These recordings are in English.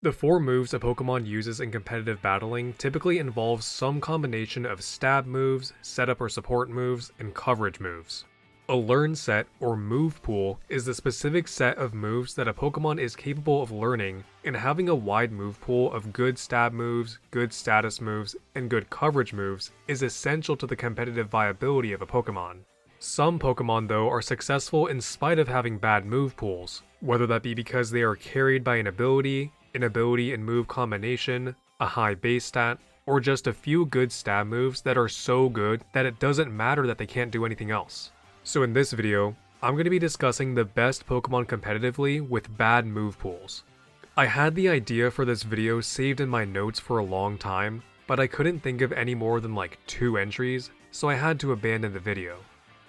The 4 moves a Pokemon uses in competitive battling typically involves some combination of stab moves, setup or support moves, and coverage moves. A learn set, or move pool, is the specific set of moves that a Pokemon is capable of learning, and having a wide move pool of good stab moves, good status moves, and good coverage moves is essential to the competitive viability of a Pokemon. Some Pokemon though are successful in spite of having bad move pools, whether that be because they are carried by an ability and move combination, a high base stat, or just a few good stab moves that are so good that it doesn't matter that they can't do anything else. So in this video, I'm going to be discussing the best Pokemon competitively with bad move pools. I had the idea for this video saved in my notes for a long time, but I couldn't think of any more than like 2 entries, so I had to abandon the video.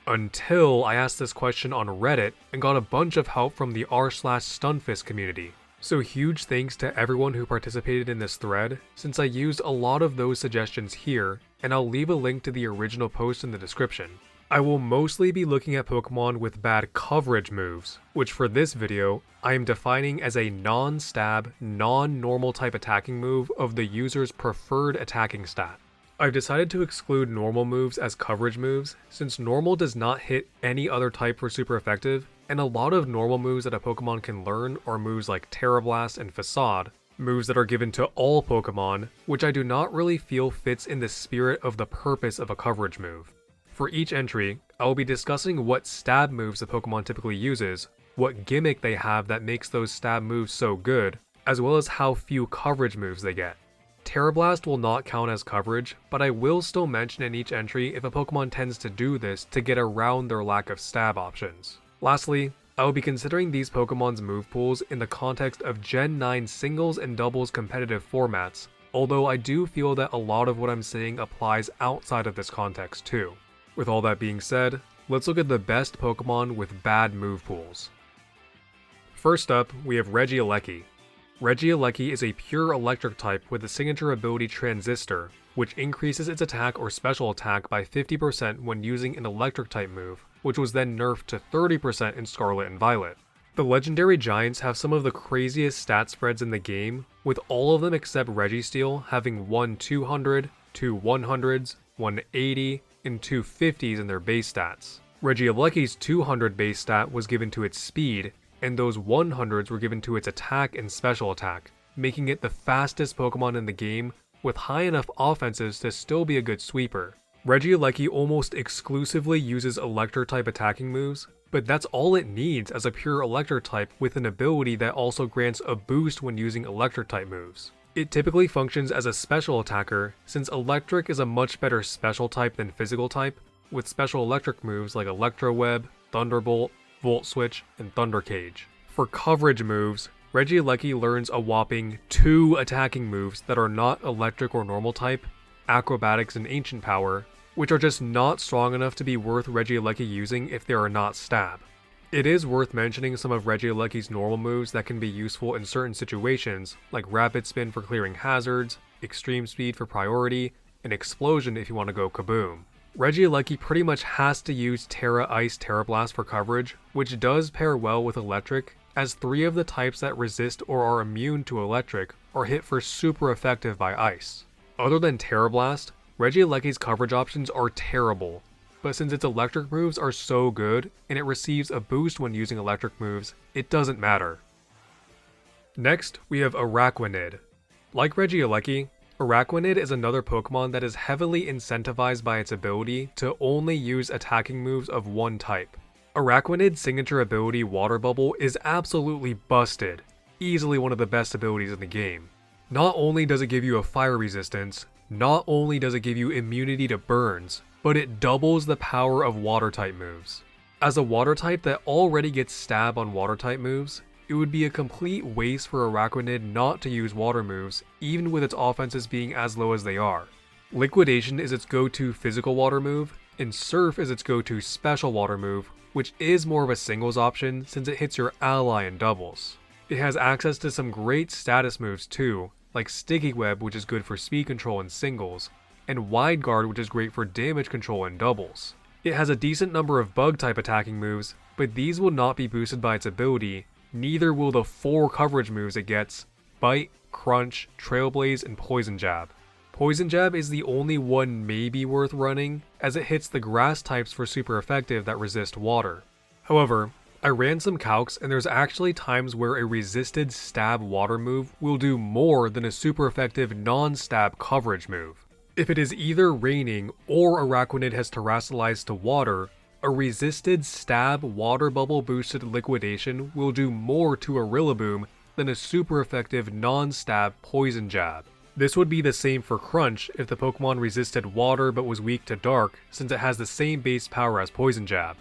Until I asked this question on Reddit and got a bunch of help from the r/Stunfisk community. So huge thanks to everyone who participated in this thread, since I used a lot of those suggestions here, and I'll leave a link to the original post in the description. I will mostly be looking at Pokemon with bad coverage moves, which for this video, I am defining as a non-stab, non-normal type attacking move of the user's preferred attacking stat. I've decided to exclude normal moves as coverage moves, since normal does not hit any other type for super effective, and a lot of normal moves that a Pokemon can learn are moves like Terra Blast and Facade, moves that are given to all Pokemon, which I do not really feel fits in the spirit of the purpose of a coverage move. For each entry, I will be discussing what stab moves the Pokemon typically uses, what gimmick they have that makes those stab moves so good, as well as how few coverage moves they get. Terra Blast will not count as coverage, but I will still mention in each entry if a Pokemon tends to do this to get around their lack of stab options. Lastly, I will be considering these Pokemon's move pools in the context of Gen 9 singles and doubles competitive formats, although I do feel that a lot of what I'm saying applies outside of this context too. With all that being said, let's look at the best Pokemon with bad move pools. First up, we have Regieleki. Regieleki is a pure electric type with the signature ability Transistor, which increases its attack or special attack by 50% when using an electric type move, which was then nerfed to 30% in Scarlet and Violet. The legendary giants have some of the craziest stat spreads in the game, with all of them except Registeel having 1 200, 2 100s, 1 80, and 2 50s in their base stats. Regieleki's 200 base stat was given to its speed, and those 100s were given to its attack and special attack, making it the fastest Pokemon in the game with high enough offenses to still be a good sweeper. Regieleki almost exclusively uses electric type attacking moves, but that's all it needs as a pure electric type with an ability that also grants a boost when using electric type moves. It typically functions as a special attacker, since electric is a much better special type than physical type, with special electric moves like Electro Web, Thunderbolt, Volt Switch, and Thunder Cage. For coverage moves, Regieleki learns a whopping 2 attacking moves that are not electric or normal type, Acrobatics and Ancient Power, which are just not strong enough to be worth Regieleki using if they are not stab. It is worth mentioning some of Regieleki's normal moves that can be useful in certain situations, like Rapid Spin for clearing hazards, Extreme Speed for priority, and Explosion if you want to go kaboom. Regieleki pretty much has to use Terra Ice Terra Blast for coverage, which does pair well with Electric, as 3 of the types that resist or are immune to Electric are hit for super effective by Ice. Other than Terra Blast, Regieleki's coverage options are terrible, but since its electric moves are so good, and it receives a boost when using electric moves, it doesn't matter. Next, we have Araquanid. Like Regieleki, Araquanid is another Pokemon that is heavily incentivized by its ability to only use attacking moves of one type. Araquanid's signature ability Water Bubble is absolutely busted, easily one of the best abilities in the game. Not only does it give you a fire resistance, not only does it give you immunity to burns, but it doubles the power of water type moves. As a water type that already gets stab on water type moves, it would be a complete waste for Araquanid not to use water moves, even with its offenses being as low as they are. Liquidation is its go-to physical water move, and Surf is its go-to special water move, which is more of a singles option since it hits your ally in doubles. It has access to some great status moves too, like Sticky Web, which is good for speed control in singles, and Wide Guard, which is great for damage control in doubles. It has a decent number of bug type attacking moves, but these will not be boosted by its ability, neither will the 4 coverage moves it gets, Bite, Crunch, Trailblaze, and Poison Jab. Poison Jab is the only one maybe worth running, as it hits the grass types for super effective that resist water. However, I ran some calcs and there's actually times where a resisted stab water move will do more than a super effective non-stab coverage move. If it is either raining or Araquanid has terrestrialized to water, a resisted stab water bubble boosted liquidation will do more to a Rillaboom than a super effective non-stab poison jab. This would be the same for Crunch if the Pokemon resisted water but was weak to dark, since it has the same base power as poison jab.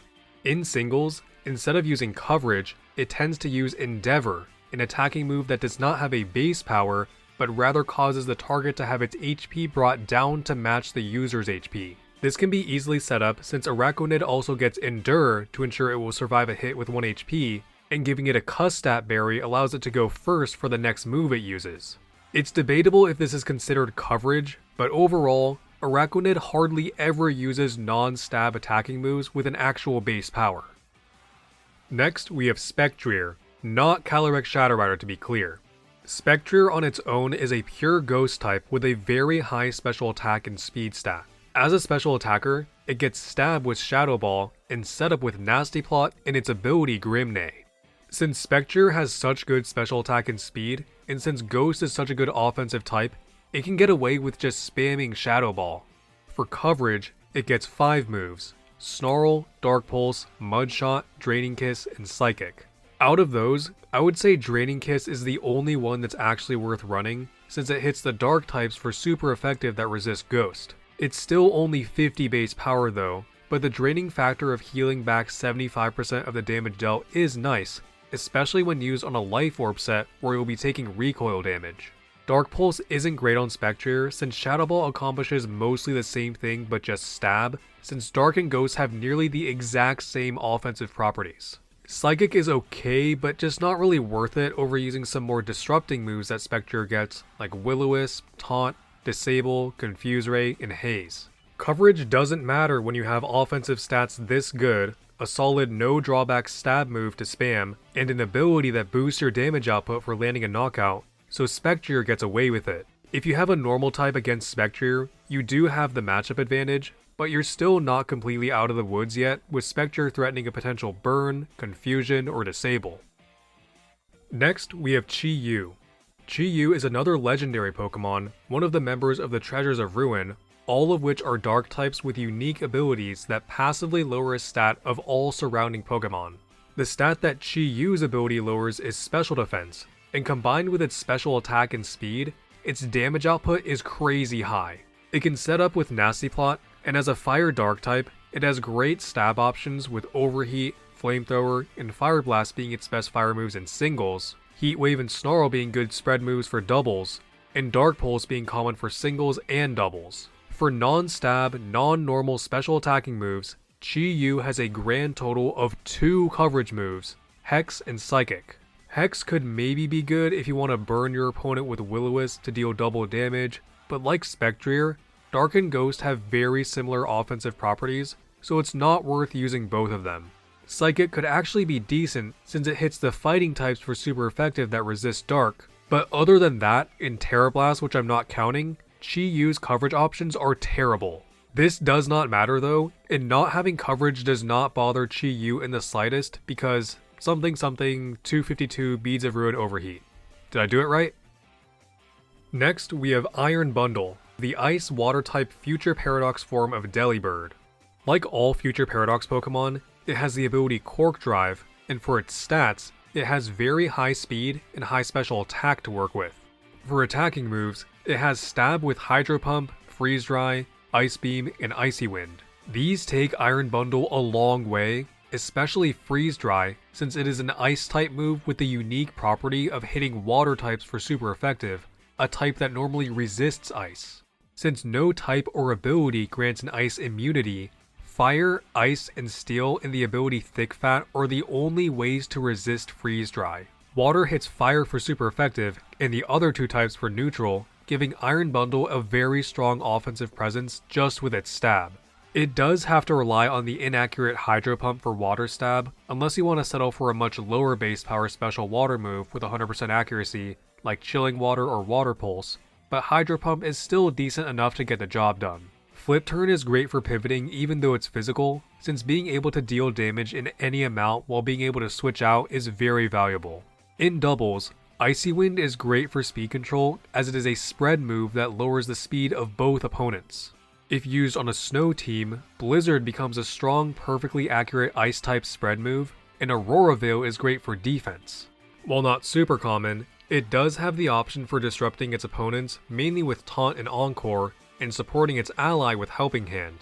In singles, instead of using coverage, it tends to use Endeavor, an attacking move that does not have a base power, but rather causes the target to have its HP brought down to match the user's HP. This can be easily set up since Araquanid also gets Endure to ensure it will survive a hit with 1 HP, and giving it a Cuss stat berry allows it to go first for the next move it uses. It's debatable if this is considered coverage, but overall, Araquanid hardly ever uses non-stab attacking moves with an actual base power. Next, we have Spectrier, not Calyrex Shadow Rider to be clear. Spectrier on its own is a pure ghost type with a very high special attack and speed stat. As a special attacker, it gets Stab with Shadow Ball and Set Up with Nasty Plot and its ability Grimneigh. Since Spectrier has such good special attack and speed, and since Ghost is such a good offensive type, it can get away with just spamming Shadow Ball. For coverage, it gets 5 moves: Snarl, Dark Pulse, Mud Shot, Draining Kiss, and Psychic. Out of those, I would say Draining Kiss is the only one that's actually worth running, since it hits the dark types for super effective that resist Ghost. It's still only 50 base power though, but the draining factor of healing back 75% of the damage dealt is nice, especially when used on a Life Orb set where you'll be taking recoil damage. Dark Pulse isn't great on Spectrier since Shadow Ball accomplishes mostly the same thing but just stab, since Dark and Ghost have nearly the exact same offensive properties. Psychic is okay, but just not really worth it over using some more disrupting moves that Spectrier gets, like Will-O-Wisp, Taunt, Disable, Confuse Ray, and Haze. Coverage doesn't matter when you have offensive stats this good, a solid no drawback stab move to spam, and an ability that boosts your damage output for landing a knockout, so Spectrier gets away with it. If you have a normal type against Spectrier, you do have the matchup advantage, but you're still not completely out of the woods yet, with Spectrier threatening a potential Burn, Confusion, or Disable. Next, we have Chi-Yu. Chi-Yu is another legendary Pokemon, one of the members of the Treasures of Ruin, all of which are dark types with unique abilities that passively lower a stat of all surrounding Pokemon. The stat that Chi-Yu's ability lowers is Special Defense, and combined with its special attack and speed, its damage output is crazy high. It can set up with Nasty Plot, and as a Fire Dark type, it has great stab options with Overheat, Flamethrower, and Fire Blast being its best fire moves in singles, Heat Wave and Snarl being good spread moves for doubles, and Dark Pulse being common for singles and doubles. For non-stab, non-normal special attacking moves, Chi-Yu has a grand total of 2 coverage moves, Hex and Psychic. Hex could maybe be good if you want to burn your opponent with Will-O-Wisp to deal double damage, but like Spectrier, Dark and Ghost have very similar offensive properties, so it's not worth using both of them. Psychic could actually be decent since it hits the fighting types for super effective that resist Dark, but other than that, in Terra Blast, which I'm not counting, Chi-Yu's coverage options are terrible. This does not matter though, and not having coverage does not bother Chi-Yu in the slightest because something 252 Beads of Ruin Overheat. Did I do it right? Next, we have Iron Bundle, the Ice Water type Future Paradox form of Delibird. Like all Future Paradox Pokemon, it has the ability Cork Drive, and for its stats, it has very high speed and high special attack to work with. For attacking moves, it has Stab with Hydro Pump, Freeze Dry, Ice Beam, and Icy Wind. These take Iron Bundle a long way, especially Freeze Dry, since it is an Ice type move with the unique property of hitting water types for super effective, a type that normally resists Ice. Since no type or ability grants an Ice immunity, Fire, Ice, and Steel and the ability Thick Fat are the only ways to resist Freeze Dry. Water hits Fire for super effective, and the other 2 types for neutral, giving Iron Bundle a very strong offensive presence just with its stab. It does have to rely on the inaccurate Hydro Pump for water stab, unless you want to settle for a much lower base power special water move with 100% accuracy, like Chilling Water or Water Pulse, but Hydro Pump is still decent enough to get the job done. Flip Turn is great for pivoting even though it's physical, since being able to deal damage in any amount while being able to switch out is very valuable. In doubles, Icy Wind is great for speed control as it is a spread move that lowers the speed of both opponents. If used on a snow team, Blizzard becomes a strong, perfectly accurate ice type spread move, and Aurora Veil is great for defense. While not super common, it does have the option for disrupting its opponents mainly with Taunt and Encore, and supporting its ally with Helping Hand.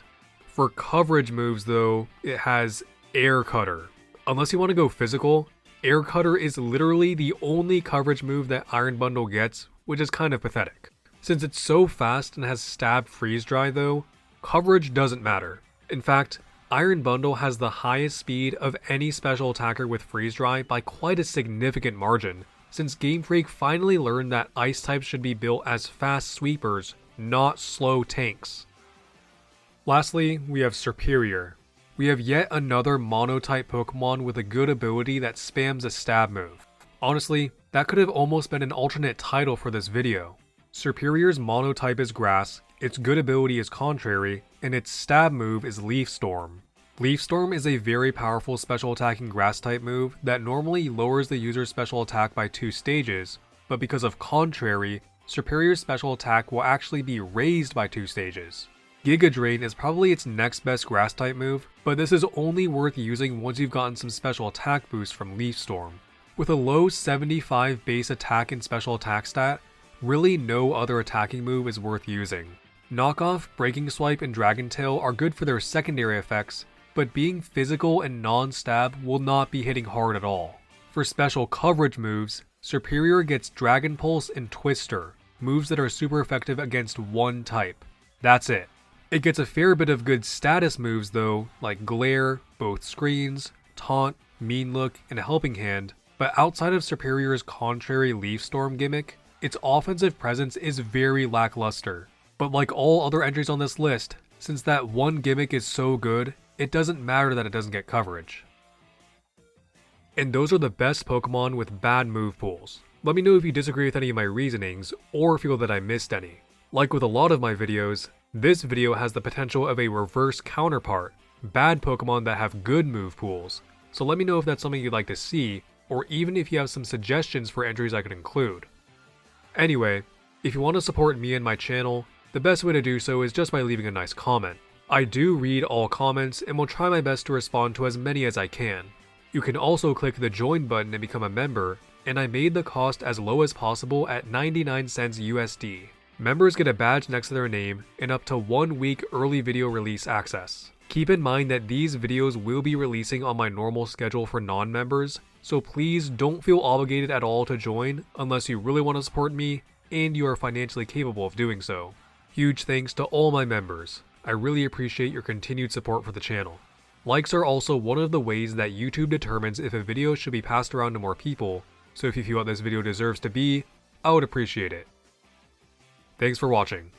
For coverage moves though, it has Air Cutter. Unless you want to go physical, Air Cutter is literally the only coverage move that Iron Bundle gets, which is kind of pathetic. Since it's so fast and has Stab Freeze Dry though, coverage doesn't matter. In fact, Iron Bundle has the highest speed of any special attacker with Freeze Dry by quite a significant margin, since Game Freak finally learned that ice types should be built as fast sweepers, not slow tanks. Lastly, we have Serperior. We have yet another mono-type Pokemon with a good ability that spams a stab move. Honestly, that could have almost been an alternate title for this video. Serperior's mono-type is Grass, its good ability is Contrary, and its stab move is Leaf Storm. Leaf Storm is a very powerful special attacking Grass type move that normally lowers the user's special attack by 2 stages, but because of Contrary, Serperior's special attack will actually be raised by 2 stages. Giga Drain is probably its next best Grass type move, but this is only worth using once you've gotten some special attack boost from Leaf Storm. With a low 75 base attack and special attack stat, really no other attacking move is worth using. Knockoff, Breaking Swipe, and Dragon Tail are good for their secondary effects, but being physical and non-stab will not be hitting hard at all. For special coverage moves, Serperior gets Dragon Pulse and Twister, moves that are super effective against one type. That's it. It gets a fair bit of good status moves though, like Glare, Both Screens, Taunt, Mean Look, and Helping Hand, but outside of Serperior's Contrary Leaf Storm gimmick, its offensive presence is very lackluster. But like all other entries on this list, since that one gimmick is so good, it doesn't matter that it doesn't get coverage. And those are the best Pokemon with bad move pools. Let me know if you disagree with any of my reasonings, or feel that I missed any. Like with a lot of my videos, this video has the potential of a reverse counterpart, bad Pokemon that have good move pools, so let me know if that's something you'd like to see, or even if you have some suggestions for entries I could include. Anyway, if you want to support me and my channel, the best way to do so is just by leaving a nice comment. I do read all comments and will try my best to respond to as many as I can. You can also click the join button and become a member, and I made the cost as low as possible at 99 cents USD. Members get a badge next to their name and up to 1 week early video release access. Keep in mind that these videos will be releasing on my normal schedule for non-members, so please don't feel obligated at all to join unless you really want to support me and you are financially capable of doing so. Huge thanks to all my members. I really appreciate your continued support for the channel. Likes are also one of the ways that YouTube determines if a video should be passed around to more people, so if you feel what this video deserves to be, I would appreciate it. Thanks for watching.